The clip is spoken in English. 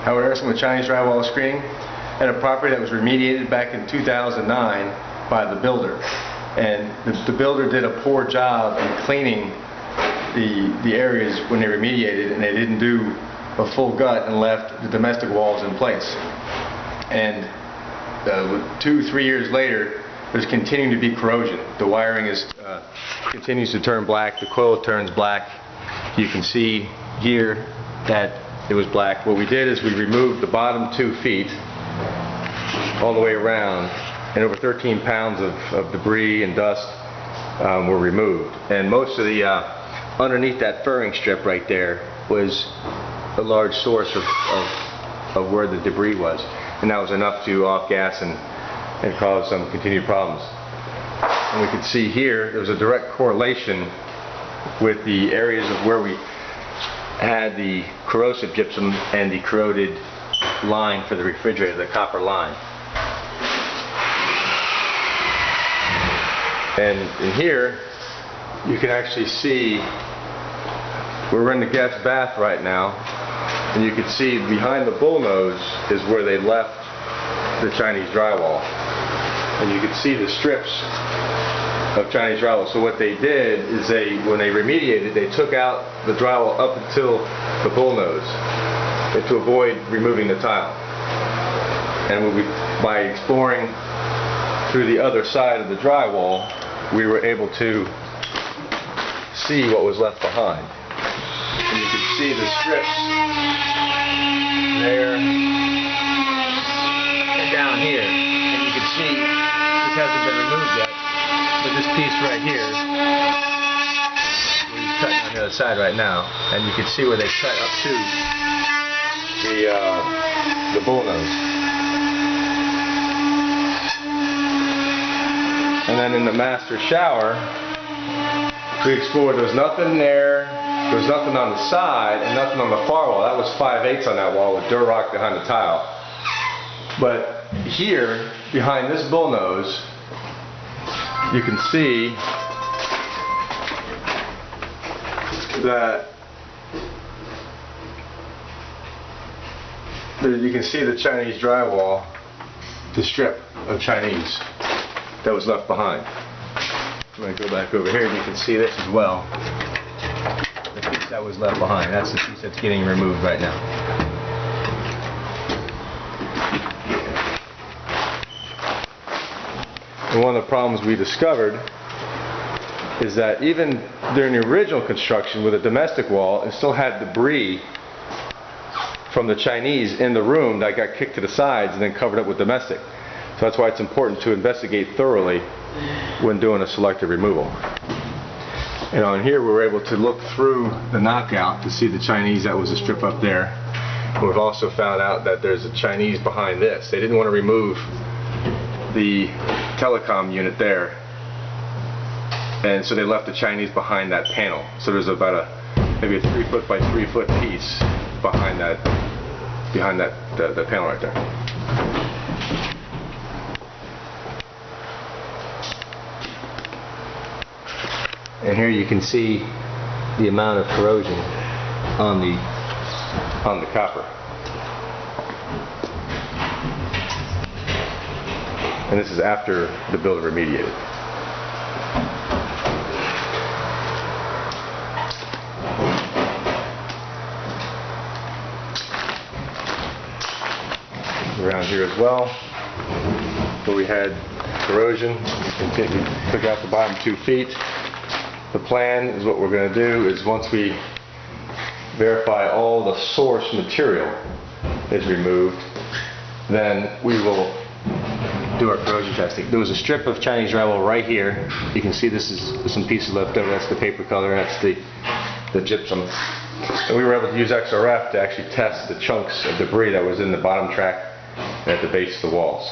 Howard Harrison with Chinese Drywall Screening at a property that was remediated back in 2009 by the builder. And the builder did a poor job in cleaning the areas when they remediated, and they didn't do a full gut and left the domestic walls in place. And 2-3 years later, there's continuing to be corrosion. The wiring continues to turn black. The coil turns black. You can see here that it was black. What we did is we removed the bottom 2 feet all the way around, and over 13 pounds of debris and dust were removed. And most of the underneath that furring strip right there was a large source of where the debris was, and that was enough to off-gas and cause some continued problems. And we can see here there was a direct correlation with the areas of where we had the corrosive gypsum and the corroded line for the refrigerator, the copper line. And in here you can actually see we're in the guest bath right now, and you can see behind the bullnose is where they left the Chinese drywall, and you can see the strips of Chinese drywall. So what they did is when they remediated, they took out the drywall up until the bullnose to avoid removing the tile. And by exploring through the other side of the drywall, we were able to see what was left behind. And you can see the strips there and down here. And you can see this hasn't been removed yet, but this piece right here, where he's cutting on the other side right now, and you can see where they cut up to the bullnose. And then in the master shower, we explored. There was nothing there. There was nothing on the side and nothing on the far wall. That was 5/8 on that wall with Durock behind the tile. But here, behind this bullnose, you can see that you can see the Chinese drywall, the strip of Chinese that was left behind. I'm going to go back over here and you can see this as well. The piece that was left behind. That's the piece that's getting removed right now. And one of the problems we discovered is that even during the original construction with a domestic wall, it still had debris from the Chinese in the room that got kicked to the sides and then covered up with domestic. So that's why it's important to investigate thoroughly when doing a selective removal. And on here we were able to look through the knockout to see the Chinese that was a strip up there. And we've also found out that there's a Chinese behind this. They didn't want to remove the telecom unit there, and so they left the Chinese behind that panel. So there's about maybe a 3 foot by 3 foot piece behind that the panel right there. And here you can see the amount of corrosion on the copper. And this is after the builder remediated. Around here as well, where we had corrosion, we took out the bottom 2 feet. The plan is what we're going to do is once we verify all the source material is removed, then we will do our corrosion testing. There was a strip of Chinese drywall right here. You can see this is some pieces left over. That's the paper color. That's the gypsum. And we were able to use XRF to actually test the chunks of debris that was in the bottom track and at the base of the walls.